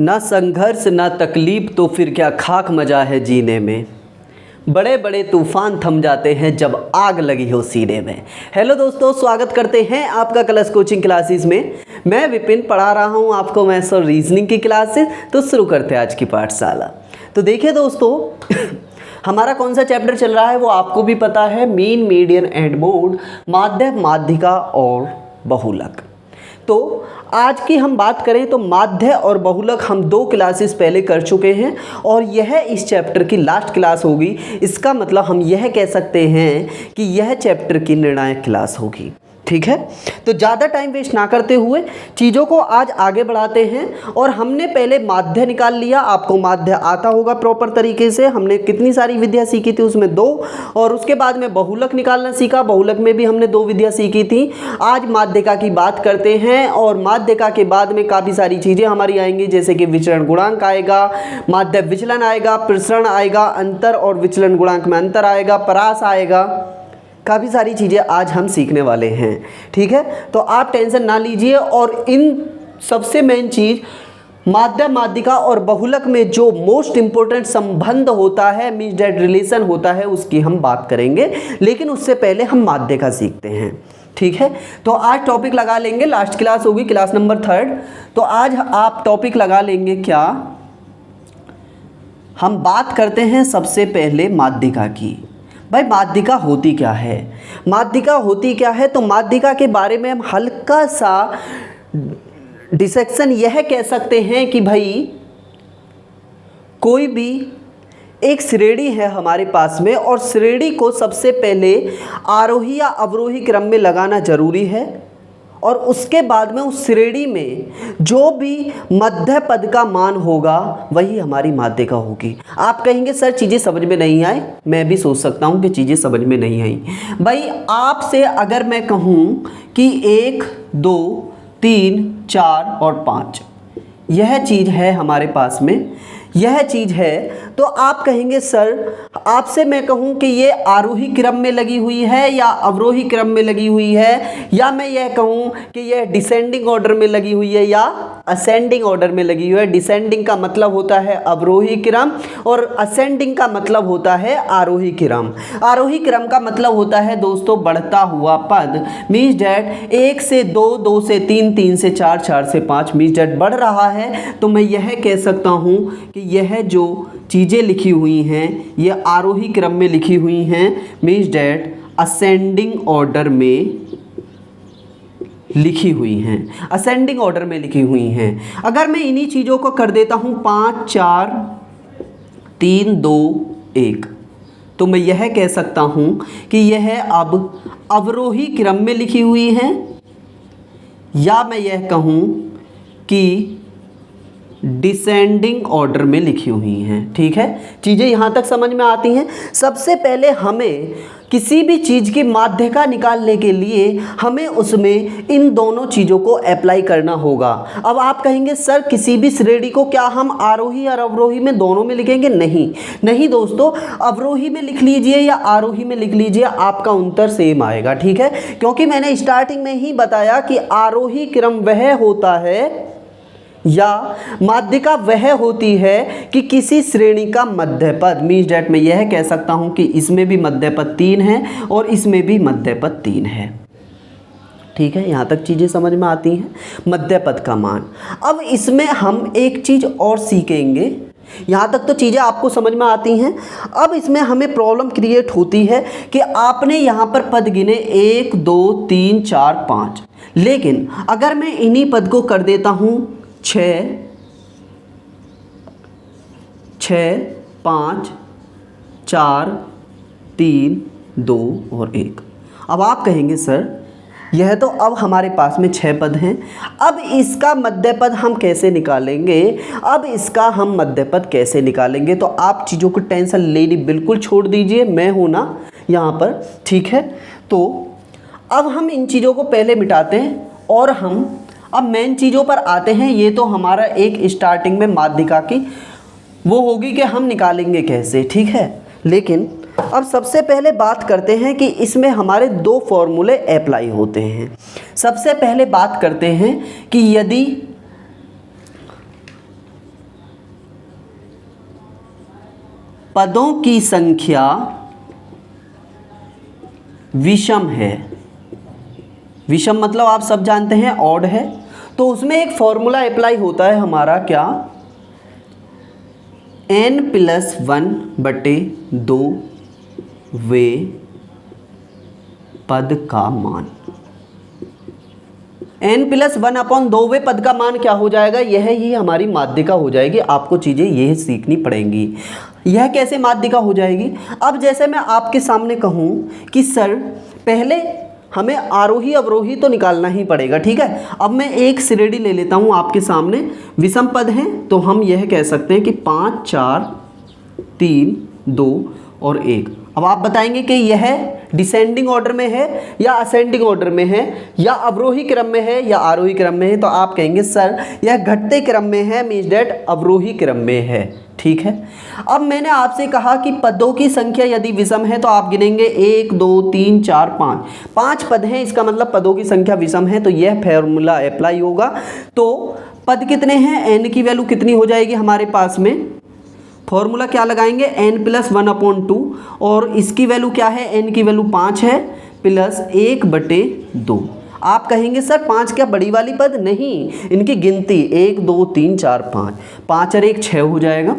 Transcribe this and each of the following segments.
ना संघर्ष ना तकलीफ तो फिर क्या खाक मजा है जीने में। बड़े बड़े तूफान थम जाते हैं जब आग लगी हो सीने में। हेलो दोस्तों, स्वागत करते हैं आपका कलर्स कोचिंग क्लासेस में। मैं विपिन पढ़ा रहा हूं आपको मैथ्स और रीजनिंग की क्लासेस। तो शुरू करते हैं आज की पाठशाला। तो देखिए दोस्तों हमारा कौन सा चैप्टर चल रहा है वो आपको भी पता है, मीन, मीडियन एंड मोड, माध्य, माध्यिका और बहुलक। तो आज की हम बात करें तो माध्य और बहुलक हम 2 क्लासेस पहले कर चुके हैं और यह इस चैप्टर की लास्ट क्लास होगी। इसका मतलब हम यह कह सकते हैं कि यह चैप्टर की निर्णायक क्लास होगी। ठीक है, तो ज़्यादा टाइम वेस्ट ना करते हुए चीज़ों को आज आगे बढ़ाते हैं। और हमने पहले माध्य निकाल लिया, आपको माध्य आता होगा प्रॉपर तरीके से। हमने कितनी सारी विधियाँ सीखी थी, उसमें 2। और उसके बाद में बहुलक निकालना सीखा, बहुलक में भी हमने 2 विधियाँ सीखी थी। आज माध्यिका की बात करते हैं और माध्यिका के बाद में काफ़ी सारी चीज़ें हमारी आएंगी, जैसे कि विचरण गुणांक आएगा, माध्य विचलन आएगा, प्रसरण आएगा, अंतर और विचलन गुणांक में अंतर आएगा, परास आएगा। काफ़ी सारी चीज़ें आज हम सीखने वाले हैं। ठीक है, तो आप टेंशन ना लीजिए। और इन सबसे मेन चीज़ माध्य, माध्यिका और बहुलक में जो मोस्ट इम्पोर्टेंट संबंध होता है, मीन्स डेट रिलेशन होता है, उसकी हम बात करेंगे। लेकिन उससे पहले हम माध्यिका सीखते हैं। ठीक है, तो आज टॉपिक लगा लेंगे, लास्ट क्लास होगी क्लास नंबर 3। तो आज आप टॉपिक लगा लेंगे क्या, हम बात करते हैं सबसे पहले माध्यिका की। भाई माध्यिका होती क्या है, माध्यिका होती क्या है? तो माध्यिका के बारे में हम हल्का सा डिसेक्शन यह कह सकते हैं कि भाई कोई भी एक श्रेणी है हमारे पास में और श्रेणी को सबसे पहले आरोही या अवरोही क्रम में लगाना जरूरी है। और उसके बाद में उस श्रेणी में जो भी मध्य पद का मान होगा वही हमारी माध्यिका होगी। आप कहेंगे सर चीज़ें समझ में नहीं आई, मैं भी सोच सकता हूँ कि चीज़ें समझ में नहीं आई। भाई आपसे अगर मैं कहूँ कि 1, 2, 3, 4 और 5 यह चीज़ है हमारे पास में, यह चीज़ है, तो आप कहेंगे सर आपसे मैं कहूँ कि ये आरोही क्रम में लगी हुई है या अवरोही क्रम में लगी हुई है, या मैं यह कहूँ कि यह डिसेंडिंग ऑर्डर में लगी हुई है या असेंडिंग ऑर्डर में लगी हुई है। डिसेंडिंग का मतलब होता है अवरोही क्रम और असेंडिंग का मतलब होता है आरोही क्रम। आरोही क्रम का मतलब होता है दोस्तों बढ़ता हुआ पद, मीन्स डैट 1 से 2, 2 से 3, 3 से 4, 4 से 5, मीन्स डैट बढ़ रहा है। तो मैं यह कह सकता हूँ कि यह जो चीज़ें लिखी हुई हैं ये आरोही क्रम में लिखी हुई हैं, मीन्स डैट असेंडिंग ऑर्डर में लिखी हुई हैं, असेंडिंग ऑर्डर में लिखी हुई हैं। अगर मैं इन्हीं चीज़ों को कर देता हूँ 5, 4, 3, 2, 1, तो मैं यह कह सकता हूँ कि यह अब अवरोही क्रम में लिखी हुई हैं, या मैं यह कहूँ कि डिसेंडिंग ऑर्डर में लिखी हुई हैं। ठीक है, चीज़ें यहाँ तक समझ में आती हैं। सबसे पहले हमें किसी भी चीज़ की माध्यिका निकालने के लिए हमें उसमें इन दोनों चीज़ों को अप्लाई करना होगा। अब आप कहेंगे सर किसी भी श्रेणी को क्या हम आरोही और अवरोही में दोनों में लिखेंगे? नहीं दोस्तों, अवरोही में लिख लीजिए या आरोही में लिख लीजिए, आपका उत्तर सेम आएगा। ठीक है, क्योंकि मैंने स्टार्टिंग में ही बताया कि आरोही क्रम वह होता है या माध्यिका वह होती है कि किसी श्रेणी का मध्य पद, मीन्स डैट मैं यह कह सकता हूं कि इसमें भी मध्य पद 3 है और इसमें भी मध्य पद 3 है। ठीक है, यहाँ तक चीज़ें समझ में आती हैं, मध्य पद का मान। अब इसमें हम एक चीज़ और सीखेंगे, यहाँ तक तो चीज़ें आपको समझ में आती हैं। अब इसमें हमें प्रॉब्लम क्रिएट होती है कि आपने यहाँ पर पद गिने 1, 2, 3, 4, 5, लेकिन अगर मैं इन्हीं पद को कर देता हूँ 6, 5, 4, 3, 2 और 1। अब आप कहेंगे सर यह तो अब हमारे पास में 6 पद हैं, अब इसका मध्य पद हम कैसे निकालेंगे? अब इसका हम मध्य पद कैसे निकालेंगे? तो आप चीज़ों को टेंशन लेनी बिल्कुल छोड़ दीजिए, मैं हूँ ना यहाँ पर। ठीक है, तो अब हम इन चीज़ों को पहले मिटाते हैं और हम अब मेन चीज़ों पर आते हैं। ये तो हमारा एक स्टार्टिंग में माध्यिका की वो होगी कि हम निकालेंगे कैसे। ठीक है, लेकिन अब सबसे पहले बात करते हैं कि इसमें हमारे 2 फॉर्मूले अप्लाई होते हैं। सबसे पहले बात करते हैं कि यदि पदों की संख्या विषम है, विषम मतलब आप सब जानते हैं ऑड है, तो उसमें एक फॉर्मूला अप्लाई होता है हमारा क्या, n+1/2 वे पद का मान। n+1/2 वे पद का मान क्या हो जाएगा, यह ही हमारी माध्यिका हो जाएगी। आपको चीज़ें यह सीखनी पड़ेंगी। यह कैसे माध्यिका हो जाएगी, अब जैसे मैं आपके सामने कहूँ कि सर पहले हमें आरोही अवरोही तो निकालना ही पड़ेगा, ठीक है। अब मैं एक श्रेणी ले लेता हूँ आपके सामने, विषम पद हैं तो हम यह कह सकते हैं कि 5 4 3 2 और 1। अब आप बताएंगे कि यह डिसेंडिंग ऑर्डर में है या असेंडिंग ऑर्डर में है, या अवरोही क्रम में है या आरोही क्रम में है, तो आप कहेंगे सर यह घटते क्रम में है, मीन्स डेट अवरोही क्रम में है, ठीक है। अब मैंने आपसे कहा कि पदों की संख्या यदि विषम है तो आप गिनेंगे 1 2 3 4 5 पद हैं, इसका मतलब पदों की संख्या विषम है, तो यह फॉर्मूला अप्लाई होगा। तो पद कितने हैं, n की वैल्यू कितनी हो जाएगी हमारे पास में, फॉर्मूला क्या लगाएंगे, n+1/2 और इसकी वैल्यू क्या है, n की वैल्यू 5 है प्लस 1/2। आप कहेंगे सर 5 क्या बड़ी वाली पद, नहीं, इनकी गिनती 1 2 3 4 5, 5 और 1 6 हो जाएगा,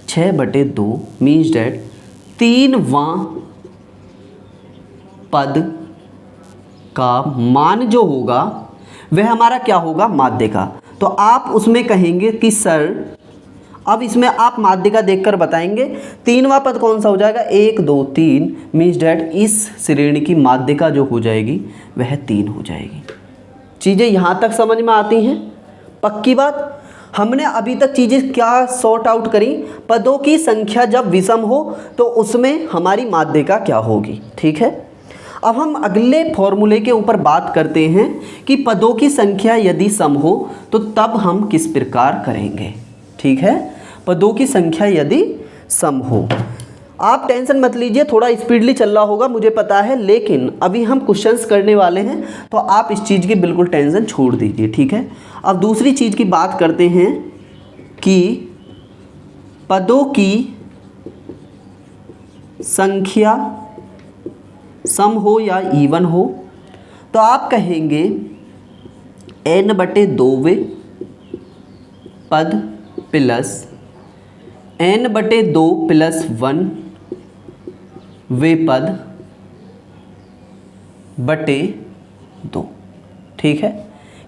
6/2 मीन्स डेट 3वां पद का मान जो होगा वह हमारा क्या होगा, माध्यिका। तो आप उसमें कहेंगे कि सर अब इसमें आप माध्यिका देखकर बताएंगे 3वां पद कौन सा हो जाएगा, 1 2 3 मीन्स डेट इस श्रेणी की माध्यिका जो हो जाएगी वह 3 हो जाएगी। चीज़ें यहाँ तक समझ में आती हैं, पक्की बात। हमने अभी तक चीज़ें क्या सॉर्ट आउट करी, पदों की संख्या जब विषम हो तो उसमें हमारी माध्यिका क्या होगी, ठीक है। अब हम अगले फॉर्मूले के ऊपर बात करते हैं कि पदों की संख्या यदि सम हो तो तब हम किस प्रकार करेंगे, ठीक है। पदों की संख्या यदि सम हो, आप टेंशन मत लीजिए, थोड़ा स्पीडली चल रहा होगा मुझे पता है, लेकिन अभी हम क्वेश्चंस करने वाले हैं तो आप इस चीज़ की बिल्कुल टेंशन छोड़ दीजिए, ठीक है। अब दूसरी चीज़ की बात करते हैं कि पदों की संख्या सम हो या इवन हो, तो आप कहेंगे n/2 वे पद प्लस n/2 + 1 वे पद बटे 2, ठीक है।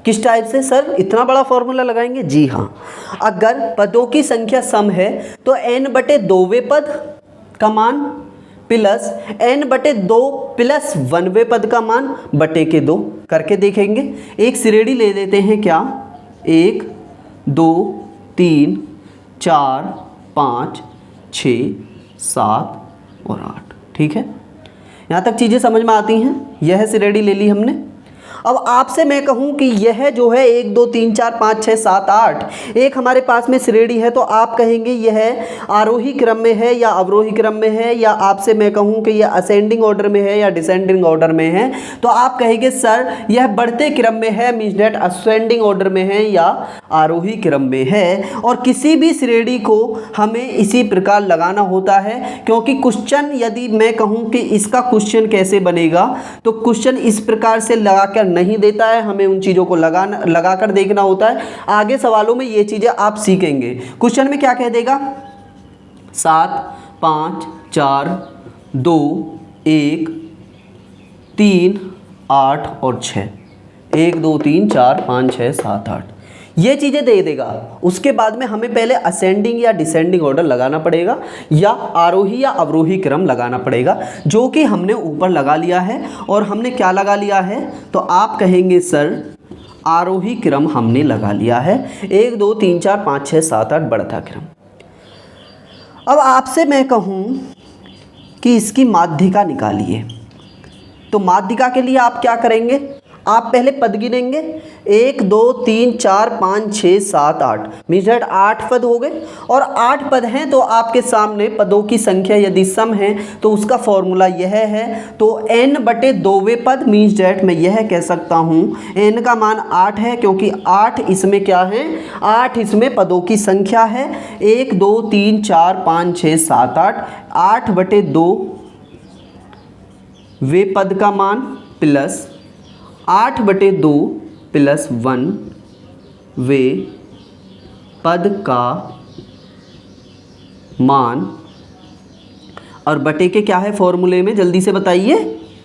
किस टाइप से सर, इतना बड़ा फॉर्मूला लगाएंगे, जी हाँ। अगर पदों की संख्या सम है तो n/2 वे पद का मान प्लस n/2 + 1 वे पद का मान बटे के 2 करके देखेंगे। एक श्रेणी ले लेते हैं क्या, 1 2 3 4 5 6 7 और 8, ठीक है। यहाँ तक चीज़ें समझ में आती हैं, यह श्रेणी ले ली हमने। अब आपसे मैं कहूँ कि यह जो है 1 2 3 4 5 6 7 8 एक हमारे पास में श्रेणी है, तो आप कहेंगे यह आरोही क्रम में है या अवरोही क्रम में है, या आपसे मैं कहूँ कि यह असेंडिंग ऑर्डर में है या डिसेंडिंग ऑर्डर में है, तो आप कहेंगे सर यह बढ़ते क्रम में है, मीन्स डेट असेंडिंग ऑर्डर में है या आरोही क्रम में है। और किसी भी श्रेणी को हमें इसी प्रकार लगाना होता है, क्योंकि क्वेश्चन यदि मैं कहूँ कि इसका क्वेश्चन कैसे बनेगा, तो क्वेश्चन इस प्रकार से लगाकर नहीं देता है, हमें उन चीज़ों को लगाकर देखना होता है। आगे सवालों में ये चीज़ें आप सीखेंगे। क्वेश्चन में क्या कह देगा, 7 5 4 2 1 3 8 और 6, 1 2 3 4 5 6 7 8 ये चीज़ें दे देगा। उसके बाद में हमें पहले असेंडिंग या डिसेंडिंग ऑर्डर लगाना पड़ेगा, या आरोही या अवरोही क्रम लगाना पड़ेगा, जो कि हमने ऊपर लगा लिया है। और हमने क्या लगा लिया है, तो आप कहेंगे सर आरोही क्रम हमने लगा लिया है, 1 2 3 4 5 6 7 8 बढ़ता क्रम। अब आपसे मैं कहूँ कि इसकी माध्यिका निकालिए, तो माध्यिका के लिए आप क्या करेंगे, आप पहले पद गिनेंगे, 1 2 3 4 5 6 7 8, मीन्स दैट 8 पद हो गए। और 8 पद हैं तो आपके सामने पदों की संख्या यदि सम है तो उसका फॉर्मूला यह है, तो n/2वें पद, मीन्स दैट मैं यह कह सकता हूँ n का मान 8 है, क्योंकि 8 इसमें क्या है, 8 इसमें पदों की संख्या है। 1 2 3 4 5 6 7 8, 8/2 वे पद का मान प्लस 8/2 प्लस 1 वे पद का मान, और बटे के क्या है फॉर्मूले में, जल्दी से बताइए,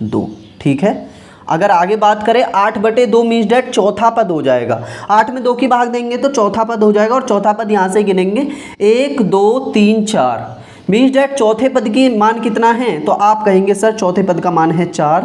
2। ठीक है, अगर आगे बात करें 8/2 मीन्स डेट चौथा पद हो जाएगा। 8 में 2 की भाग देंगे तो चौथा पद हो जाएगा, और चौथा पद यहाँ से गिनेंगे 1 2 3 4, मीन्स डेट चौथे पद की मान कितना है, तो आप कहेंगे सर चौथे पद का मान है 4,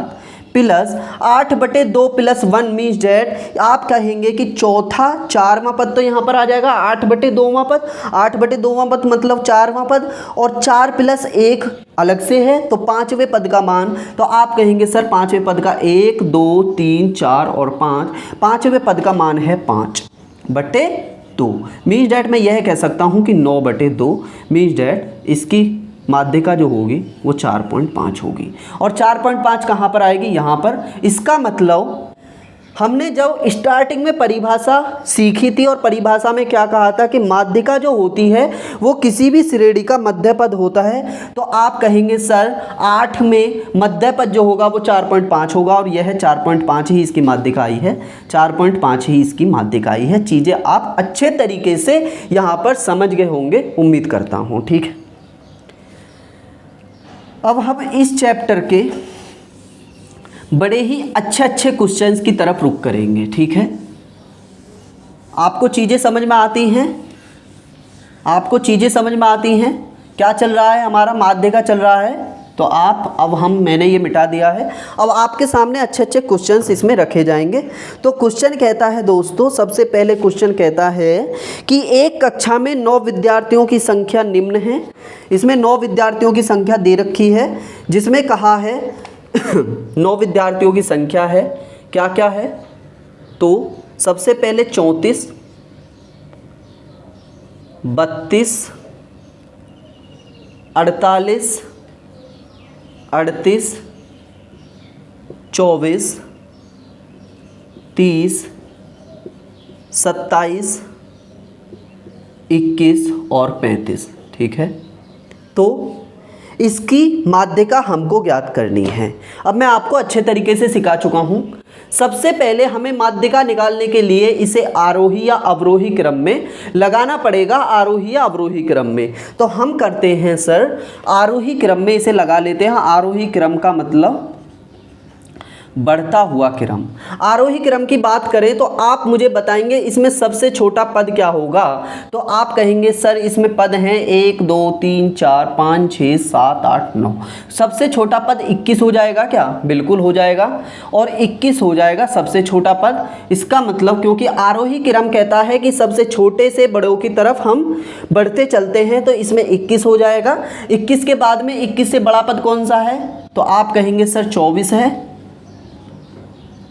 प्लस 8/2 प्लस 1, मीन्स डेट आप कहेंगे कि चौथा 4वां पद तो यहाँ पर आ जाएगा, 8/2वां पद, 8/2वां पद मतलब 4वां पद, और 4 प्लस 1 अलग से है तो 5वें पद का मान, तो आप कहेंगे सर 5वें पद का 1 2 3 4 और 5, 5वें पद का मान है 5/2, मीन्स डेट मैं यह कह सकता हूँ कि 9/2, मीन्स डेट इसकी माध्यिका जो होगी वो 4.5 होगी। और 4.5 कहाँ पर आएगी, यहाँ पर। इसका मतलब हमने जब स्टार्टिंग में परिभाषा सीखी थी, और परिभाषा में क्या कहा था कि माध्यिका जो होती है वो किसी भी श्रेणी का मध्य पद होता है, तो आप कहेंगे सर 8 में मध्य पद जो होगा वो 4.5 होगा, और यह 4.5 ही इसकी माध्यिका आई है, 4.5 ही इसकी माध्यिका आई है। चीज़ें आप अच्छे तरीके से यहाँ पर समझ गए होंगे, उम्मीद करता हूँ। ठीक है, अब हम इस चैप्टर के बड़े ही अच्छे क्वेश्चंस की तरफ रुख करेंगे। ठीक है, आपको चीज़ें समझ में आती हैं, आपको चीज़ें समझ में आती हैं, क्या चल रहा है, हमारा माध्यिका चल रहा है, तो आप अब मैंने ये मिटा दिया है, अब आपके सामने अच्छे क्वेश्चंस इसमें रखे जाएंगे। तो क्वेश्चन कहता है दोस्तों, सबसे पहले क्वेश्चन कहता है कि एक कक्षा में 9 विद्यार्थियों की संख्या निम्न है। इसमें 9 विद्यार्थियों की संख्या दे रखी है, जिसमें कहा है 9 विद्यार्थियों की संख्या है, क्या क्या है, तो सबसे पहले 34 32 48 38 24 30 27 21 और 35। ठीक है, तो इसकी माध्यिका हमको ज्ञात करनी है। अब मैं आपको अच्छे तरीके से सिखा चुका हूँ। सबसे पहले हमें माध्यिका निकालने के लिए इसे आरोही या अवरोही क्रम में लगाना पड़ेगा, आरोही या अवरोही क्रम में। तो हम करते हैं सर आरोही क्रम में इसे लगा लेते हैं। आरोही क्रम का मतलब बढ़ता हुआ क्रम। आरोही क्रम की बात करें तो आप मुझे बताएंगे इसमें सबसे छोटा पद क्या होगा, तो आप कहेंगे सर इसमें पद हैं 1 2 3 4 5 6 7 8 9, सबसे छोटा पद 21 हो जाएगा क्या, बिल्कुल हो जाएगा, और 21 हो जाएगा सबसे छोटा पद। इसका मतलब क्योंकि आरोही क्रम कहता है कि सबसे छोटे से बड़ों की तरफ हम बढ़ते चलते हैं, तो इसमें 21 हो जाएगा। 21 के बाद में 21 से बड़ा पद कौन सा है, तो आप कहेंगे सर 24 है,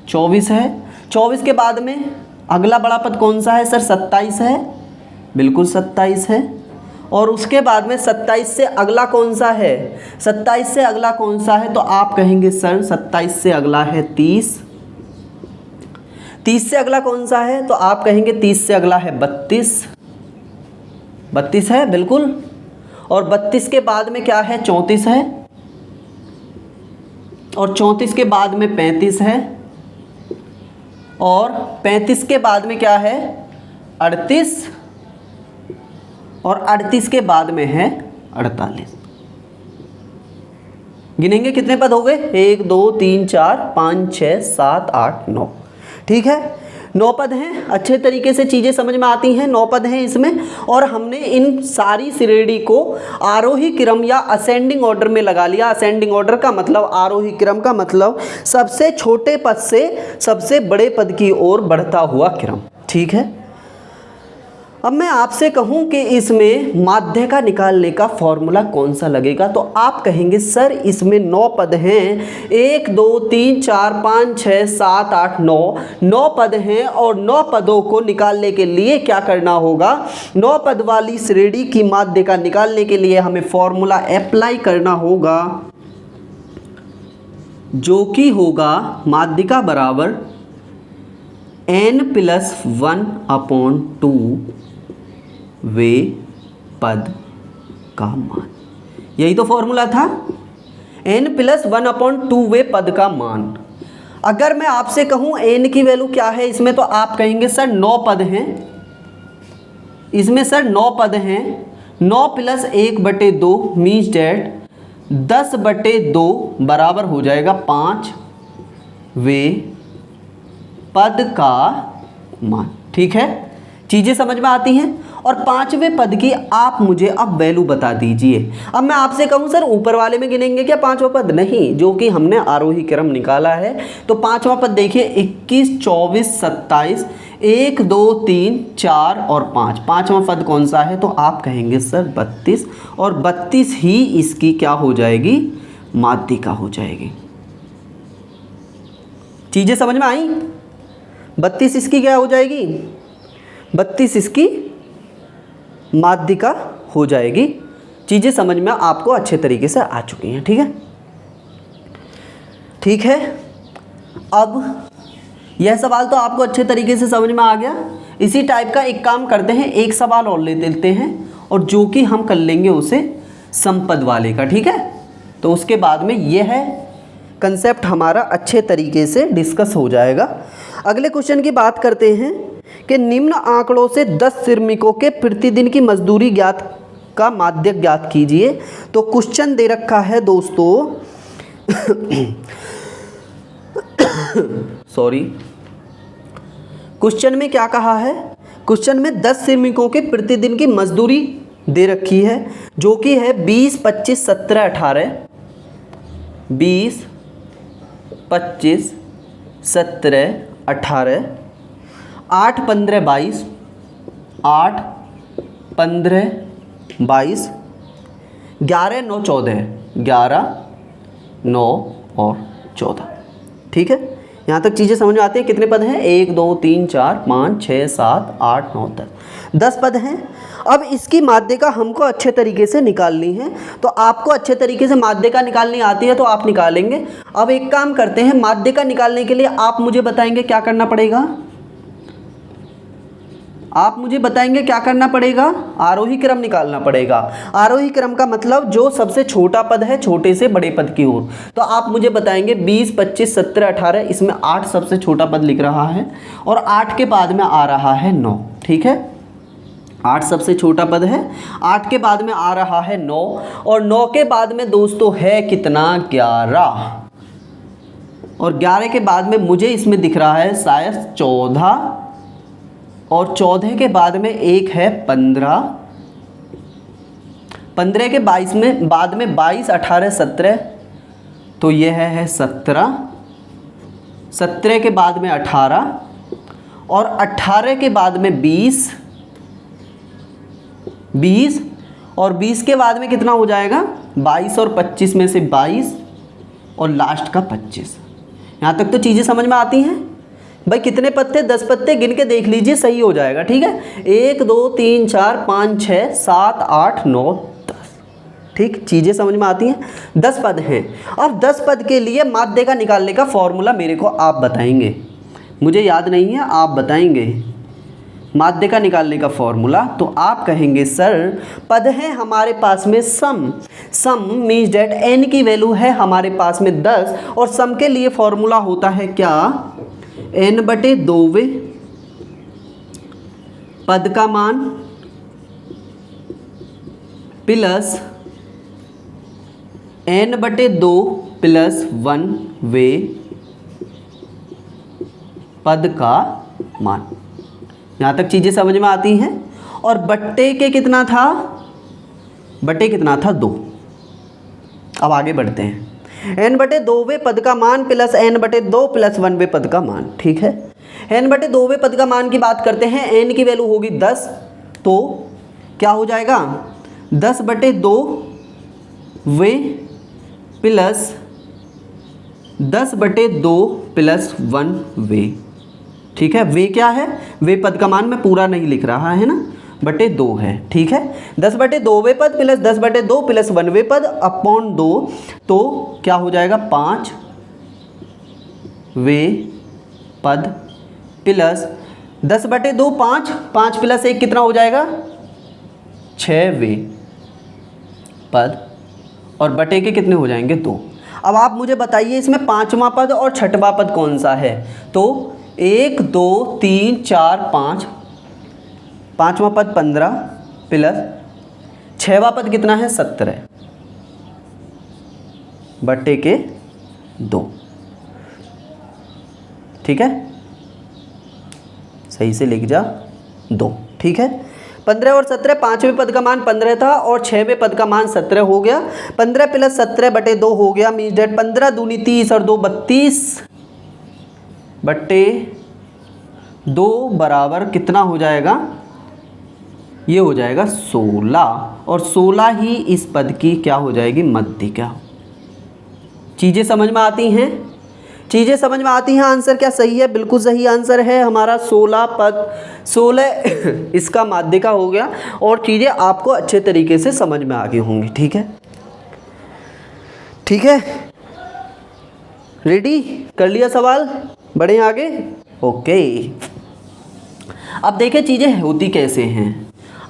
24 है। 24 के बाद में अगला बड़ा पद कौन सा है सर, 27 है, बिल्कुल 27 है। और उसके बाद में 27 से अगला कौन सा है, 27 से अगला कौन सा है, तो आप कहेंगे सर 27 से अगला है 30। 30 से अगला कौन सा है, तो आप कहेंगे 30 से अगला है 32। 32 है, बिल्कुल। और 32 के बाद में क्या है, 34 है। और 34 के बाद में 35 है। और 35 के बाद में क्या है, 38। और 38 के बाद में है 48। गिनेंगे कितने पद हो गए, 1 2 3 4 5 6 7 8 9। ठीक है, 9 पद हैं। अच्छे तरीके से चीज़ें समझ में आती हैं, 9 पद हैं इसमें। और हमने इन सारी श्रेणी को आरोही क्रम या असेंडिंग ऑर्डर में लगा लिया। असेंडिंग ऑर्डर का मतलब, आरोही क्रम का मतलब सबसे छोटे पद से सबसे बड़े पद की ओर बढ़ता हुआ क्रम। ठीक है, अब मैं आपसे कहूं कि इसमें माध्य का निकालने का फॉर्मूला कौन सा लगेगा, तो आप कहेंगे सर इसमें 9 पद हैं, 1 2 3 4 5 6 7 8 9 पद हैं, और 9 पदों को निकालने के लिए क्या करना होगा, 9 पद वाली श्रेणी की माध्य का निकालने के लिए हमें फॉर्मूला अप्लाई करना होगा, जो कि होगा माध्यिका बराबर n+1/2 वे पद का मान। यही तो फॉर्मूला था, n+1/2 वे पद का मान। अगर मैं आपसे कहूं n की वैल्यू क्या है इसमें, तो आप कहेंगे सर 9 पद हैं, इसमें सर 9 पद हैं, 9 + 1/2 मीन्स डैट 10/2 बराबर हो जाएगा 5 वे पद का मान। ठीक है, चीज़ें समझ में आती हैं। और 5वें पद की आप मुझे अब वैल्यू बता दीजिए। अब मैं आपसे कहूँ सर ऊपर वाले में गिनेंगे क्या 5वां पद? नहीं, जो कि हमने आरोही क्रम निकाला है। तो 5वां पद देखिए 21 24 27 1 2 3 4 और 5, 5वां पद कौन सा है? तो आप कहेंगे सर 32, और 32 ही इसकी क्या हो जाएगी, माध्यिका हो जाएगी। चीज़ें समझ में आई? 32 इसकी क्या हो जाएगी, 32 इसकी माध्यिका हो जाएगी। चीज़ें समझ में आपको अच्छे तरीके से आ चुकी हैं। ठीक है, ठीक है। अब यह सवाल तो आपको अच्छे तरीके से समझ में आ गया। इसी टाइप का एक काम करते हैं, एक सवाल और ले लेते हैं, और जो कि हम कर लेंगे उसे समपद वाले का। ठीक है, तो उसके बाद में यह कंसेप्ट हमारा अच्छे तरीके से डिस्कस हो जाएगा। अगले क्वेश्चन की बात करते हैं कि निम्न आंकड़ों से 10 श्रमिकों के प्रतिदिन की मजदूरी ज्ञात का माध्य ज्ञात कीजिए। तो क्वेश्चन दे रखा है दोस्तों सॉरी, क्वेश्चन में क्या कहा है, क्वेश्चन में 10 श्रमिकों के प्रतिदिन की मजदूरी दे रखी है, जो कि है 20 25 17 18, 20 25 17 18, 8 15 22, 8 15 22, 11 9 14, 11 9 और 14। ठीक है, यहाँ तक चीज़ें समझ में आती हैं। कितने पद हैं? 1 2 3 4 5 6 7 8 9 10 पद हैं। अब इसकी माध्यिका हमको अच्छे तरीके से निकालनी है। तो आपको अच्छे तरीके से माध्यिका निकालनी आती है तो आप निकालेंगे। अब एक काम करते हैं, माध्यिका निकालने के लिए आप मुझे बताएंगे क्या करना पड़ेगा, आप मुझे बताएंगे क्या करना पड़ेगा, आरोही क्रम निकालना पड़ेगा। आरोही क्रम का मतलब जो सबसे छोटा पद है छोटे से बड़े पद की ओर। तो आप मुझे बताएंगे 20 25 17 18, इसमें 8 सबसे छोटा पद लिख रहा है, और 8 के बाद में आ रहा है 9। ठीक है, 8 सबसे छोटा पद है, 8 के बाद में आ रहा है 9, और 9 के बाद में दोस्तों है कितना, 11, और 11 के बाद में मुझे इसमें दिख रहा है शायद 14, और 14 के बाद में एक है 15, 15 के 22 में बाद में 22 18 17, तो यह है 17, 17 के बाद में 18, और 18 के बाद में 20, 20, और 20 के बाद में कितना हो जाएगा, 22, और 25 में से 22, और लास्ट का 25। यहाँ तक तो चीज़ें समझ में आती हैं भाई। कितने पत्ते, 10 पत्ते गिन के देख लीजिए, सही हो जाएगा। ठीक है, 1 2 3 4 5 6 7 8 9 10। ठीक, चीज़ें समझ में आती हैं। 10 पद हैं, और 10 पद के लिए माध्यिका निकालने का फॉर्मूला मेरे को आप बताएंगे, मुझे याद नहीं है, आप बताएंगे माध्यिका निकालने का फॉर्मूला। तो आप कहेंगे सर पद है हमारे पास में सम, सम मीन्स डेट n की वैल्यू है हमारे पास में 10, और सम के लिए फॉर्मूला होता है क्या, n/2 पद का मान प्लस n/2 + 1 वे पद का मान। यहाँ तक चीज़ें समझ में आती हैं। और बट्टे के कितना था, बट्टे कितना था 2। अब आगे बढ़ते हैं, n/2 पद का मान प्लस n/2 + 1 पद का मान। ठीक है, n/2 पद का मान की बात करते हैं, n की वैल्यू होगी 10, तो क्या हो जाएगा 10/2 वे प्लस 10/2 प्लस 1 वे। ठीक है, वे क्या है, वे पद का मान मैं पूरा नहीं लिख रहा है ना, बटे 2 है। ठीक है, 10/2 वे पद प्लस 10/2 प्लस 1 वे पद अपॉन 2, तो क्या हो जाएगा 5 वे पद प्लस 10/2 5, 5 प्लस 1 कितना हो जाएगा 6 वे पद, और बटे के कितने हो जाएंगे 2। अब आप मुझे बताइए इसमें पांचवा पद और छठवां पद कौन सा है। तो 1 2 3 4 5, पांचवा पद 15 प्लस छठवां पद कितना है 17 बटे के 2। ठीक है, सही से लिख जा 2। ठीक है, 15 और 17, पांचवें पद का मान 15 था और छठवें पद का मान 17 हो गया। 15 प्लस 17 बटे 2 हो गया, मीन्स डेट 15 दूनी 30 और 2 32 बटे 2 बराबर कितना हो जाएगा, ये हो जाएगा 16, और 16 ही इस पद की क्या हो जाएगी मध्यिका। चीज़ें समझ में आती हैं, चीज़ें समझ में आती हैं। आंसर क्या सही है, बिल्कुल सही आंसर है हमारा 16 पद, 16 इसका माध्यिका हो गया, और चीज़ें आपको अच्छे तरीके से समझ में आ गई होंगी। ठीक है, ठीक है, रेडी कर लिया सवाल, बढ़े आगे। ओके, अब देखिए चीज़ें होती कैसे हैं।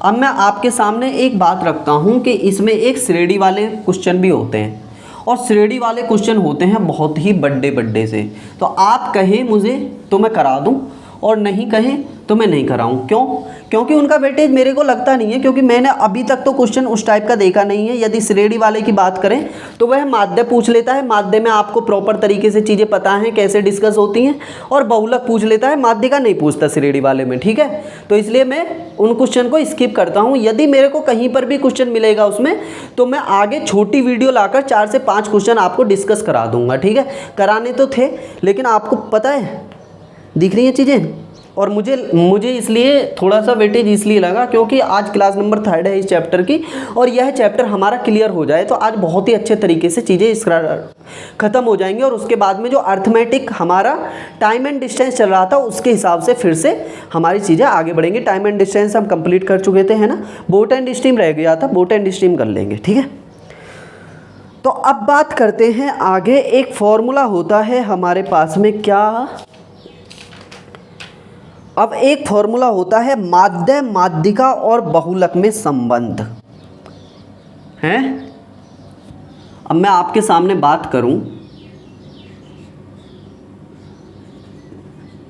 अब मैं आपके सामने एक बात रखता हूँ कि इसमें एक श्रेणी वाले क्वेश्चन भी होते हैं, और श्रेणी वाले क्वेश्चन होते हैं बहुत ही बड़े से। तो आप कहें मुझे तो मैं करा दूं, और नहीं कहें तो मैं नहीं कराऊं। क्यों? क्योंकि उनका वेटेज मेरे को लगता नहीं है, क्योंकि मैंने अभी तक तो क्वेश्चन उस टाइप का देखा नहीं है। यदि श्रेणी वाले की बात करें तो वह माध्य पूछ लेता है, माध्य में आपको प्रॉपर तरीके से चीज़ें पता हैं कैसे डिस्कस होती हैं, और बहुलक पूछ लेता है, माध्य का नहीं पूछता श्रेणी वाले में। ठीक है, तो इसलिए मैं उन क्वेश्चन को स्किप करता हूँ। यदि मेरे को कहीं पर भी क्वेश्चन मिलेगा उसमें, तो मैं आगे छोटी वीडियो लाकर 4 से 5 क्वेश्चन आपको डिस्कस करा दूंगा। ठीक है, कराने तो थे, लेकिन आपको पता है दिख रही हैं चीज़ें, और मुझे इसलिए थोड़ा सा वेटेज इसलिए लगा क्योंकि आज क्लास नंबर 3 है इस चैप्टर की, और यह चैप्टर हमारा क्लियर हो जाए तो आज बहुत ही अच्छे तरीके से चीज़ें इस ख़त्म हो जाएंगी। और उसके बाद में जो अर्थमेटिक हमारा टाइम एंड डिस्टेंस चल रहा था उसके हिसाब से फिर से हमारी चीज़ें आगे बढ़ेंगी। टाइम एंड डिस्टेंस हम कंप्लीट कर चुके थे, है ना, बोट एंड स्ट्रीम रह गया था, बोट एंड स्ट्रीम कर लेंगे। ठीक है, तो अब बात करते हैं आगे। एक फॉर्मूला होता है हमारे पास में, क्या, अब एक फॉर्मूला होता है माध्य, माध्यिका और बहुलक में संबंध है। अब मैं आपके सामने बात करूं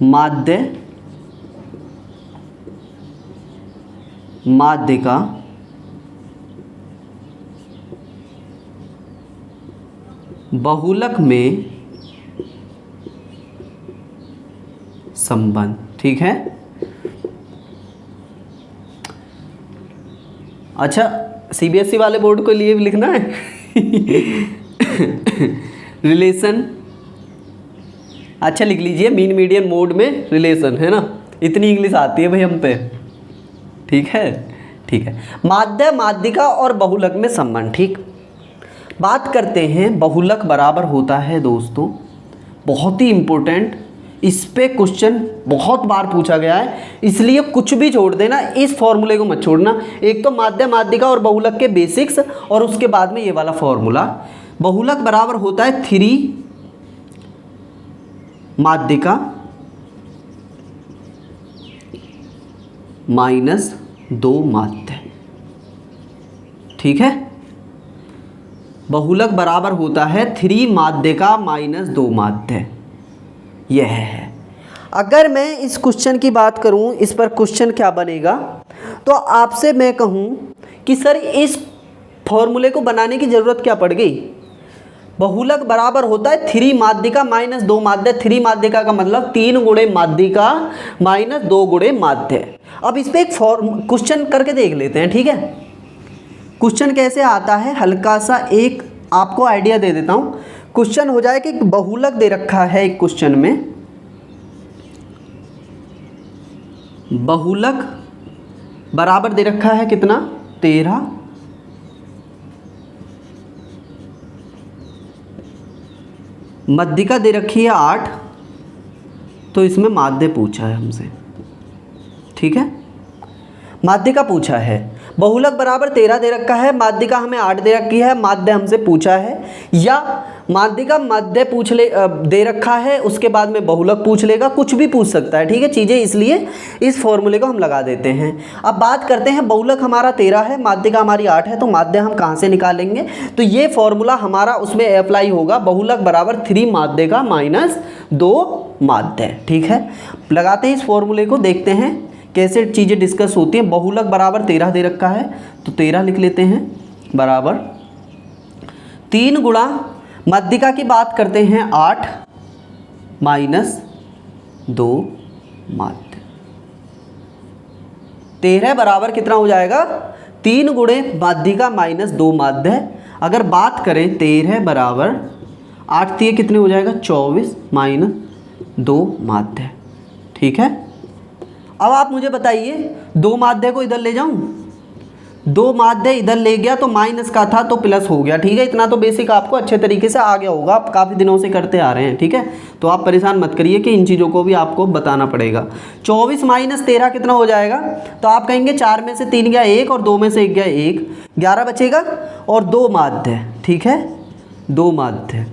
माध्य, माध्यिका बहुलक में संबंध। ठीक है, अच्छा सीबीएसई वाले बोर्ड के लिए भी लिखना है रिलेशन, अच्छा लिख लीजिए मीन मीडियन मोड में रिलेशन, है ना, इतनी इंग्लिश आती है भाई हम पे। ठीक है, ठीक है, माध्य, माध्यिका और बहुलक में संबंध। ठीक, बात करते हैं बहुलक बराबर होता है दोस्तों, बहुत ही इंपॉर्टेंट, इस पे क्वेश्चन बहुत बार पूछा गया है, इसलिए कुछ भी छोड़ देना, इस फॉर्मूले को मत छोड़ना। एक तो माध्य, माध्यिका और बहुलक के बेसिक्स, और उसके बाद में ये वाला फॉर्मूला। बहुलक बराबर होता है 3 माध्यिका माइनस 2 माध्य। ठीक है, बहुलक बराबर होता है 3 माध्यिका माइनस 2 माध्य, यह है। अगर मैं इस क्वेश्चन की बात करूं, इस पर क्वेश्चन क्या बनेगा, तो आपसे मैं कहूं कि सर इस फॉर्मूले को बनाने की ज़रूरत क्या पड़ गई। बहुलक बराबर होता है 3 माध्यिका माइनस 2 माध्य। 3 माध्यिका का मतलब 3 गुणे माध्यिका माइनस 2 गुणे माध्य। अब इस पर एक क्वेश्चन करके देख लेते हैं। ठीक है, क्वेश्चन कैसे आता है, हल्का सा एक आपको आइडिया दे देता हूँ। क्वेश्चन हो जाए कि बहुलक दे रखा है एक क्वेश्चन में, बहुलक बराबर दे रखा है कितना 13, मध्यिका दे रखी है 8, तो इसमें माध्य पूछा है हमसे, ठीक है। माध्यिका पूछा है, बहुलक बराबर 13 दे रखा है, माध्यिका हमें 8 दे रखी है, माध्य हमसे पूछा है, या माध्यिका मध्य दे रखा है, उसके बाद में बहुलक पूछ लेगा, कुछ भी पूछ सकता है, ठीक है। चीज़ें इसलिए इस फॉर्मूले को हम लगा देते हैं। अब बात करते हैं, बहुलक हमारा 13 है, माध्यिका हमारी 8 है, तो माध्य हम कहाँ से निकालेंगे? तो ये फॉर्मूला हमारा उसमें अप्लाई होगा, बहुलक बराबर 3 माध्यिका माइनस 2 माध्य, ठीक है। लगाते हैं इस फॉर्मूले को, देखते हैं कैसे चीज़ें डिस्कस होती हैं। बहुलक बराबर 13 दे रखा है, तो 13 लिख लेते हैं, बराबर 3 गुणा मध्यिका की बात करते हैं 8 माइनस 2 माध्य। 13 बराबर कितना हो जाएगा? 3 गुणे मध्यिका माइनस 2 माध्य। अगर बात करें 13 बराबर 8 3 कितने हो जाएगा? 24 माइनस 2 माध्य, ठीक है। अब आप मुझे बताइए, 2 माध्य को इधर ले जाऊं? 2 माध्य इधर ले गया तो माइनस का था तो प्लस हो गया, ठीक है। इतना तो बेसिक आपको अच्छे तरीके से आ गया होगा, आप काफ़ी दिनों से करते आ रहे हैं, ठीक है। तो आप परेशान मत करिए कि इन चीज़ों को भी आपको बताना पड़ेगा। 24 माइनस 13 कितना हो जाएगा? तो आप कहेंगे 4 में से 3 गया 1 और 2 में से 1 गया 1, 11 बचेगा और 2 माध्य, ठीक है, 2 माध्य।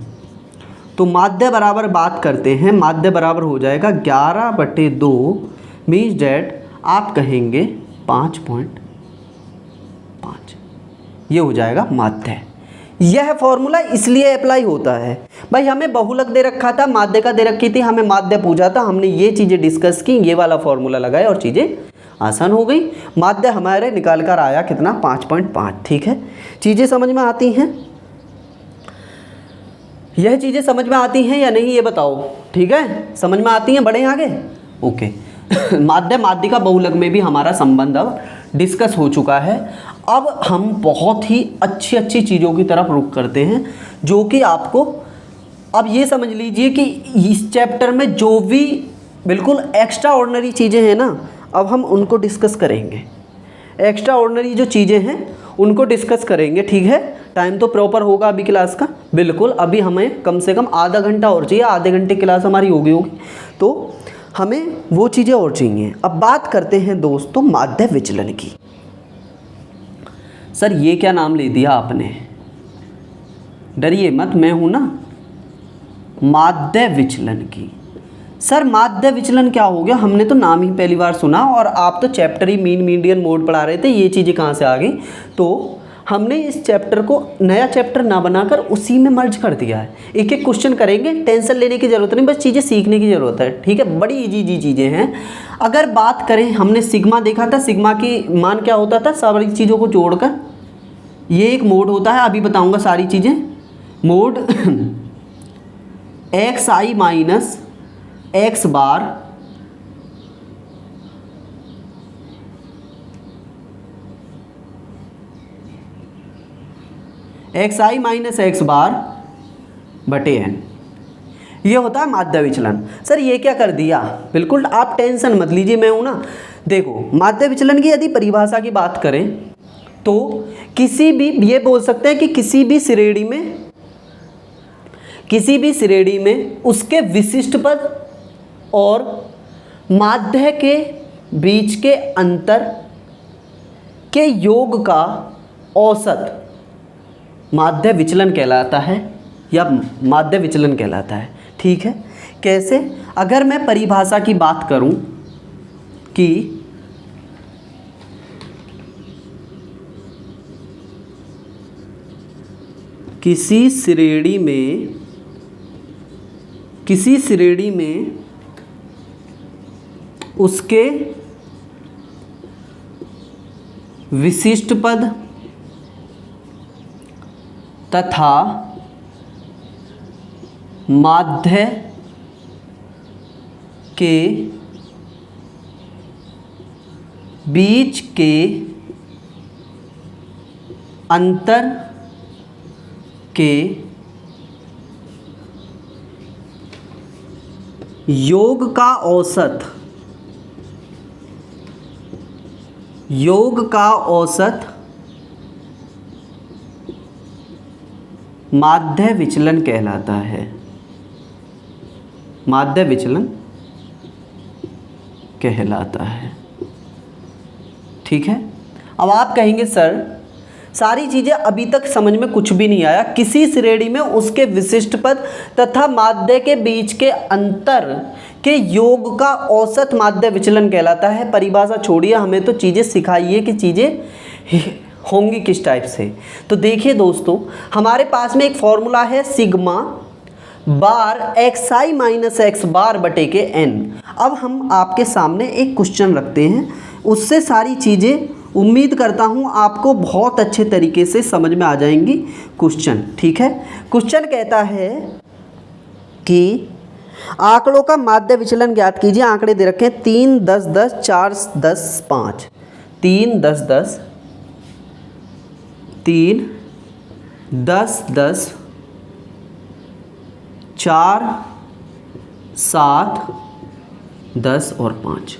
तो माध्य बराबर बात करते हैं, माध्य बराबर हो जाएगा 11/2 मीन्स डैट आप कहेंगे 5.5, ये हो जाएगा माध्य। यह फॉर्मूला इसलिए अप्लाई होता है भाई, हमें बहुलक दे रखा था, माध्यिका दे रखी थी, हमें माध्य पूछा था, हमने ये चीज़ें डिस्कस की, ये वाला फॉर्मूला लगाया और चीज़ें आसान हो गई। माध्य हमारे निकाल कर आया कितना? 5.5, ठीक है। चीज़ें समझ में आती हैं? यह चीज़ें समझ में आती हैं या नहीं, ये बताओ, ठीक है। समझ में आती हैं? बढ़े आगे, ओके। माध्य माध्यिका बहुलक में भी हमारा संबंध अब डिस्कस हो चुका है। अब हम बहुत ही अच्छी अच्छी चीज़ों की तरफ रुख करते हैं, जो कि आपको अब ये समझ लीजिए कि इस चैप्टर में जो भी बिल्कुल एक्स्ट्रा ऑर्डिनरी चीज़ें हैं ना, अब हम उनको डिस्कस करेंगे। एक्स्ट्रा ऑर्डिनरी जो चीज़ें हैं उनको डिस्कस करेंगे, ठीक है। टाइम तो प्रॉपर होगा अभी क्लास का, बिल्कुल। अभी हमें कम से कम आधा घंटा और चाहिए, आधे घंटे क्लास हमारी होगी, तो हमें वो चीज़ें और चाहिए। अब बात करते हैं दोस्तों माध्य विचलन की। सर ये क्या नाम ले दिया आपने? डरिए मत, मैं हूं ना। माध्य विचलन की। सर माध्य विचलन क्या हो गया? हमने तो नाम ही पहली बार सुना और आप तो चैप्टर ही मीन मीडियन मोड पढ़ा रहे थे, ये चीज़ें कहाँ से आ गई? तो हमने इस चैप्टर को नया चैप्टर ना बनाकर उसी में मर्ज कर दिया है। एक एक क्वेश्चन करेंगे, टेंशन लेने की ज़रूरत नहीं, बस चीज़ें सीखने की ज़रूरत है, ठीक है। बड़ी इजी चीज़ें हैं। अगर बात करें, हमने सिग्मा देखा था, सिग्मा की मान क्या होता था? सारी चीज़ों को जोड़कर ये एक मोड होता है, अभी बताऊंगा सारी चीज़ें। मोड एक्स आई माइनस एक्स बार एक्स आई माइनस एक्स बार बटे एन, ये होता है माध्य विचलन। सर ये क्या कर दिया? बिल्कुल आप टेंशन मत लीजिए, मैं हूं ना। देखो माध्य विचलन की यदि परिभाषा की बात करें तो किसी भी, ये बोल सकते हैं कि किसी भी श्रेणी में उसके विशिष्ट पद और माध्य के बीच के अंतर के योग का औसत माध्य विचलन कहलाता है, या माध्य विचलन कहलाता है, ठीक है। कैसे? अगर मैं परिभाषा की बात करूं कि किसी श्रेणी में उसके विशिष्ट पद तथा माध्य के बीच के अंतर के योग का औसत योग का औसत माध्य विचलन कहलाता है, माध्य विचलन कहलाता है। ठीक है। अब आप कहेंगे सर सारी चीज़ें अभी तक समझ में कुछ भी नहीं आया, किसी श्रेणी में उसके विशिष्ट पद तथा माध्य के बीच के अंतर के योग का औसत माध्य विचलन कहलाता है। परिभाषा छोड़िए, हमें तो चीज़ें सिखाइए कि चीज़ें होंगी किस टाइप से। तो देखिए दोस्तों, हमारे पास में एक फॉर्मूला है सिग्मा बार xi माइनस एक्स बार बटे के n। अब हम आपके सामने एक क्वेश्चन रखते हैं, उससे सारी चीज़ें उम्मीद करता हूँ आपको बहुत अच्छे तरीके से समझ में आ जाएंगी क्वेश्चन। ठीक है। क्वेश्चन कहता है कि आंकड़ों का माध्य विचलन ज्ञात कीजिए। आंकड़े दे रखे हैं 3, 10, 10, 4, 10, 5। 3, 10, 10, 3, 10, 10, 4, 7, 10 और 5।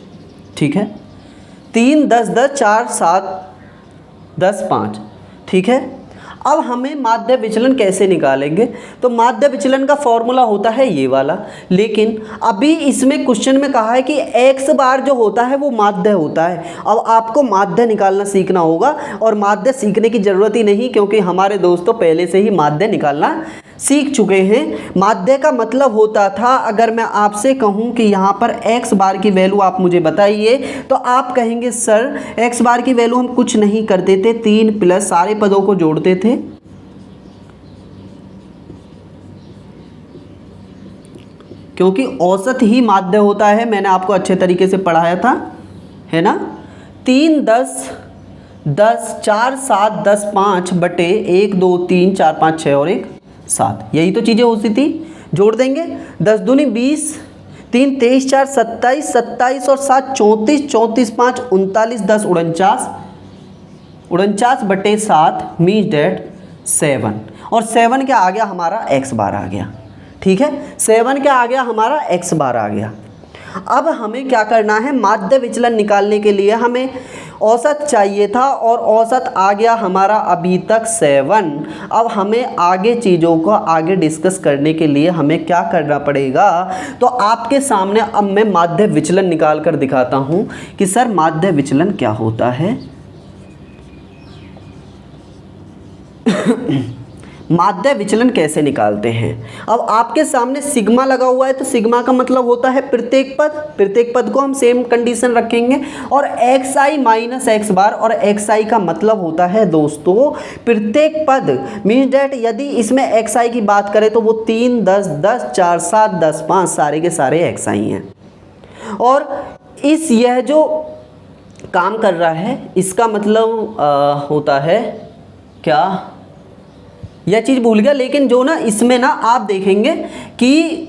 ठीक है। 3, 10, 10, 4, 7, 10, 5। ठीक है। अब हमें माध्य विचलन कैसे निकालेंगे? तो माध्य विचलन का फॉर्मूला होता है ये वाला, लेकिन अभी इसमें क्वेश्चन में कहा है कि x बार जो होता है वो माध्य होता है। अब आपको माध्य निकालना सीखना होगा, और माध्य सीखने की ज़रूरत ही नहीं, क्योंकि हमारे दोस्तों पहले से ही माध्य निकालना सीख चुके हैं। माध्य का मतलब होता था, अगर मैं आपसे कहूं कि यहाँ पर x बार की वैल्यू आप मुझे बताइए, तो आप कहेंगे सर x बार की वैल्यू हम कुछ नहीं करते थे, 3 प्लस सारे पदों को जोड़ते थे, क्योंकि औसत ही माध्य होता है। मैंने आपको अच्छे तरीके से पढ़ाया था, है ना। 3, 10, 10, 4, 7, 10, 5 बटे 1, 2, 3, 4, 5, 6 और 1, 7। यही तो चीज़ें होती थी। जोड़ देंगे, 10 दूनी 20, 3, 23, 4, 27, 27 और 7, 34, 34, 5, 39, 10, 49, 49 बटे 7 मीन्स डेट 7। और 7 क्या आ गया हमारा? x बार आ गया। ठीक है। 7 क्या आ गया हमारा? x बार आ गया। अब हमें क्या करना है? माध्य विचलन निकालने के लिए हमें औसत चाहिए था, और औसत आ गया हमारा अभी तक 7। अब हमें आगे चीज़ों को आगे डिस्कस करने के लिए हमें क्या करना पड़ेगा? तो आपके सामने अब मैं माध्य विचलन निकाल कर दिखाता हूँ कि सर माध्य विचलन क्या होता है। माध्य विचलन कैसे निकालते हैं? अब आपके सामने सिग्मा लगा हुआ है, तो सिग्मा का मतलब होता है प्रत्येक पद। प्रत्येक पद को हम सेम कंडीशन रखेंगे, और xi माइनस एक्स बार, और xi का मतलब होता है दोस्तों प्रत्येक पद। मीन्स डैट यदि इसमें xi की बात करें तो वो 3, 10, 10, 4, 7, 10, 5 सारे के सारे xi हैं। और इस यह जो काम कर रहा है इसका मतलब होता है क्या? यह चीज़ भूल गया, लेकिन जो ना इसमें ना आप देखेंगे कि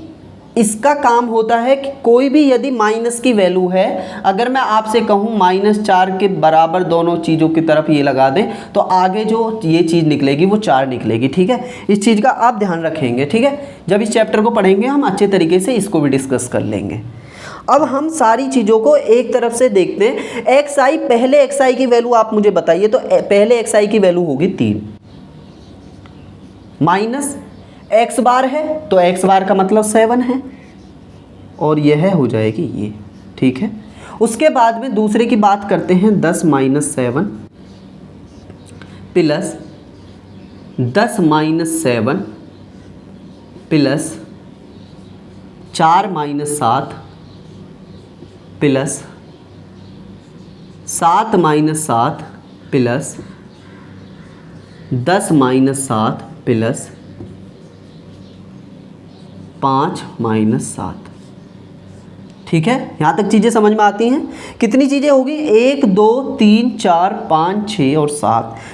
इसका काम होता है कि कोई भी यदि माइनस की वैल्यू है, अगर मैं आपसे कहूँ -4 के बराबर दोनों चीज़ों की तरफ ये लगा दें, तो आगे जो ये चीज़ निकलेगी वो 4 निकलेगी। ठीक है। इस चीज़ का आप ध्यान रखेंगे। ठीक है। जब इस चैप्टर को पढ़ेंगे हम अच्छे तरीके से इसको भी डिस्कस कर लेंगे। अब हम सारी चीज़ों को एक तरफ से देखते हैं। xi, पहले xi की वैल्यू आप मुझे बताइए। तो पहले xi की वैल्यू होगी 3, माइनस x बार है तो x बार का मतलब 7 है, और यह हो जाएगी ये। ठीक है। उसके बाद में दूसरे की बात करते हैं। 10 minus 7 plus 10 minus 7 plus 4 minus 7 plus 7 minus 7 plus 10 minus 7 plus 5 minus 7। ठीक है। यहाँ तक चीज़ें समझ में आती हैं। कितनी चीज़ें होगी? 1, 2, 3, 4, 5, 6 और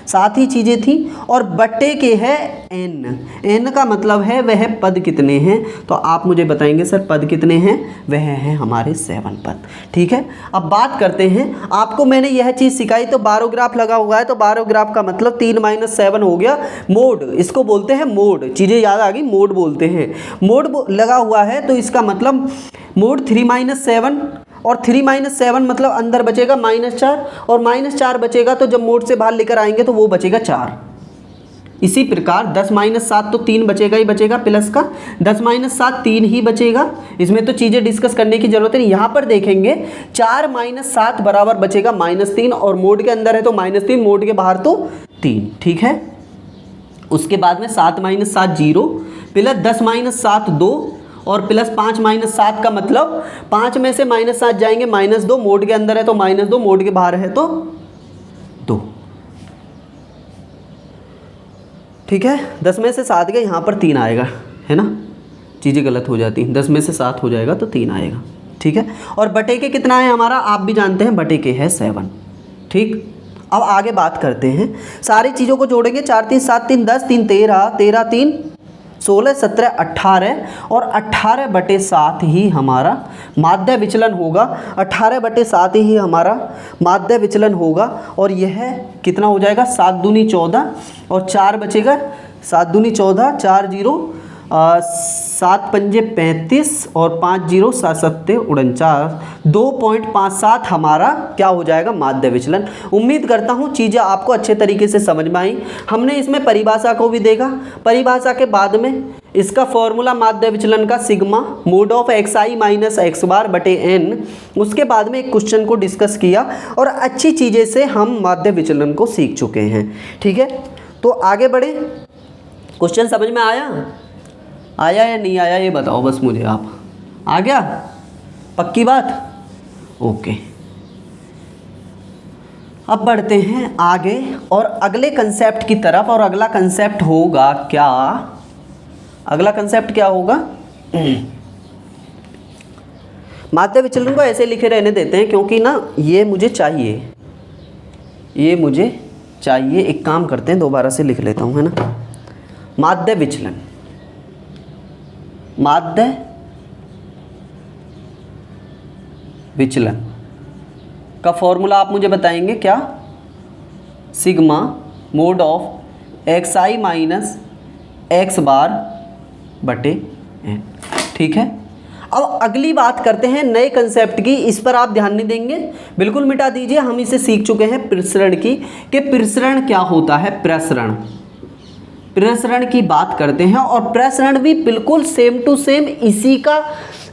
7 ही चीज़ें थी, और बट्टे के है n का मतलब है वह पद कितने हैं। तो आप मुझे बताएंगे सर पद कितने हैं? वह हैं हमारे 7 पद। ठीक है। अब बात करते हैं, आपको मैंने यह चीज़ सिखाई तो बारोग्राफ लगा हुआ है, तो बारोग्राफ का मतलब 3 माइनस 7 हो गया मोड। इसको बोलते हैं मोड। चीज़ें याद आ गई, मोड बोलते हैं। मोड लगा हुआ है तो इसका मतलब मोड 3 माइनस 7 और 3 - 7 मतलब अंदर बचेगा -4, और -4 बचेगा तो जब मोड से बाहर लेकर आएंगे तो वो बचेगा 4। इसी प्रकार 10 - 7 तो 3 बचेगा ही बचेगा प्लस का, 10 - 7 3 ही बचेगा, इसमें तो चीज़ें डिस्कस करने की जरूरत नहीं। यहाँ पर देखेंगे 4 - 7 बराबर बचेगा -3, और मोड के अंदर है तो -3, मोड के बाहर तो 3, ठीक है। उसके बाद में 7 - 7 0, प्लस 10 - 7 2, और प्लस 5 - 7 का मतलब 5 में से -7 जाएंगे -2, मोड के अंदर है तो -2, मोड के बाहर है तो 2, ठीक है। 10 में से 7 गए, यहाँ पर 3 आएगा, है ना, चीज़ें गलत हो जाती हैं। 10 में से 7 हो जाएगा तो 3 आएगा, ठीक है। और बटे के कितना है हमारा, आप भी जानते हैं, बटे के है 7, ठीक। अब आगे बात करते हैं, सारी चीज़ों को जोड़ेंगे, 4 3 7 3 10, 3 13, 13 3 16, 17 18, और 18/7 ही हमारा माध्य विचलन होगा, 18/7 ही हमारा माध्य विचलन होगा। और यह कितना हो जाएगा, 7 दूनी 14, और 4 बचेगा, 7 दूनी 14, 4 0 7 पंजे 35, और 5 0 7 7 49, 2.57 हमारा क्या हो जाएगा, माध्य विचलन। उम्मीद करता हूँ चीज़ें आपको अच्छे तरीके से समझ में आई। हमने इसमें परिभाषा को भी देखा, परिभाषा के बाद में इसका फॉर्मूला माध्य विचलन का sigma mode of xi minus x बार बटे n, उसके बाद में एक क्वेश्चन को डिस्कस किया, और अच्छी चीज़ें से हम माध्य विचलन को सीख चुके हैं, ठीक है। तो आगे बढ़े, क्वेश्चन समझ में आया या नहीं आया ये बताओ बस मुझे आप। आ गया, पक्की बात, ओके। अब बढ़ते हैं आगे और अगले कंसेप्ट की तरफ, और अगला कंसेप्ट होगा क्या, अगला कंसेप्ट क्या होगा, माध्य विचलन को ऐसे लिखे रहने देते हैं क्योंकि ना ये मुझे चाहिए, एक काम करते हैं दोबारा से लिख लेता हूँ, है ना। माध्य विचलन, माध्य विचलन का फॉर्मूला आप मुझे बताएंगे क्या, sigma mode of xi minus x बार बटे n, ठीक है। अब अगली बात करते हैं नए कंसेप्ट की, इस पर आप ध्यान नहीं देंगे, बिल्कुल मिटा दीजिए, हम इसे सीख चुके हैं प्रसरण की, कि प्रसरण क्या होता है। प्रसरण की बात करते हैं, और प्रसरण भी बिल्कुल सेम टू सेम इसी का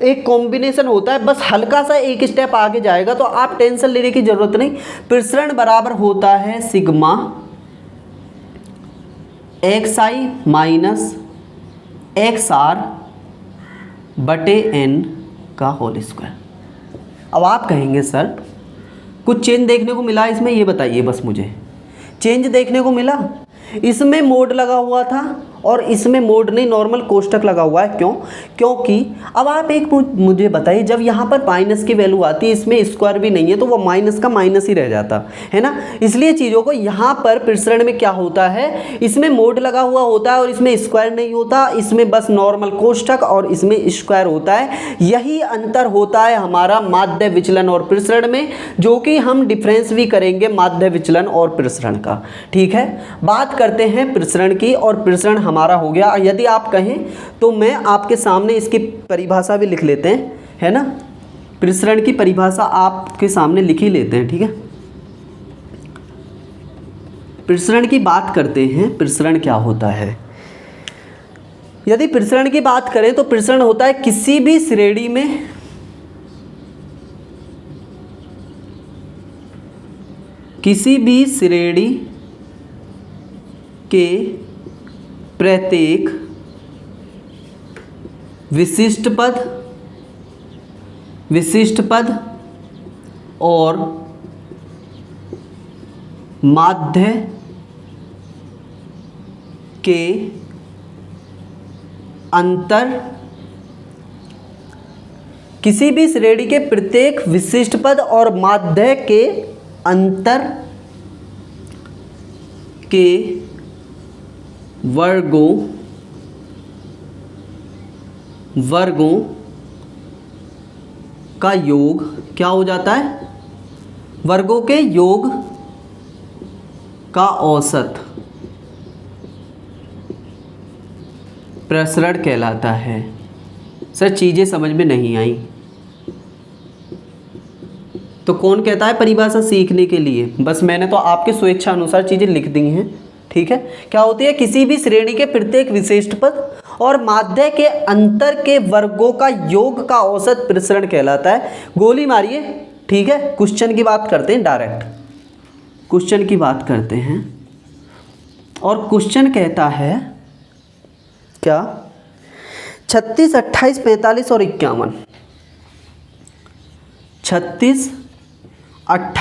एक कॉम्बिनेशन होता है, बस हल्का सा एक स्टेप आगे जाएगा, तो आप टेंशन लेने की जरूरत नहीं। प्रसरण बराबर होता है सिग्मा xi माइनस xr बटे n का होल स्क्वायर। अब आप कहेंगे सर कुछ चेंज देखने को मिला इसमें, ये बताइए बस मुझे, चेंज देखने को मिला, इसमें मोड लगा हुआ था और इसमें मोड नहीं, नॉर्मल कोष्टक लगा हुआ है, क्यों, क्योंकि अब आप एक मुझे बताइए, जब यहाँ पर माइनस की वैल्यू आती है, इसमें स्क्वायर भी नहीं है, तो वो माइनस का माइनस ही रह जाता है ना। इसलिए चीज़ों को यहाँ पर प्रसरण में क्या होता है, इसमें मोड लगा हुआ होता है और इसमें स्क्वायर नहीं होता, इसमें बस नॉर्मल कोष्टक और इसमें स्क्वायर होता है। यही अंतर होता है हमारा माध्य विचलन और प्रसरण में, जो कि हम डिफरेंस भी करेंगे माध्य विचलन और प्रसरण का, ठीक है। बात करते हैं प्रसरण की, और प्रसरण हमारा हो गया। यदि आप कहें तो मैं आपके सामने इसकी परिभाषा भी लिख लेते हैं, है ना, प्रसरण की परिभाषा आपके सामने लिख ही लेते हैं, ठीक है। प्रसरण की बात करते हैं, प्रसरण क्या होता है। यदि प्रसरण की बात करें तो प्रसरण होता है किसी भी श्रेणी में के प्रत्येक विशिष्ट पद और माध्य के अंतर, किसी भी श्रेणी के प्रत्येक विशिष्ट पद और माध्य के अंतर के वर्गों का योग क्या हो जाता है, वर्गों के योग का औसत प्रसरण कहलाता है। सर चीज़ें समझ में नहीं आई, तो कौन कहता है परिभाषा सीखने के लिए? बस मैंने तो आपके स्वेच्छा अनुसार चीज़ें लिख दी हैं, ठीक है। क्या होती है? किसी भी श्रेणी के प्रत्येक विशिष्ट पद और माध्य के अंतर के वर्गों का योग का औसत प्रसरण कहलाता है। गोली मारिए, ठीक है। क्वेश्चन की बात करते हैं, डायरेक्ट क्वेश्चन की बात करते हैं। और क्वेश्चन कहता है क्या? 36, 28, 45 और 51। 36, 28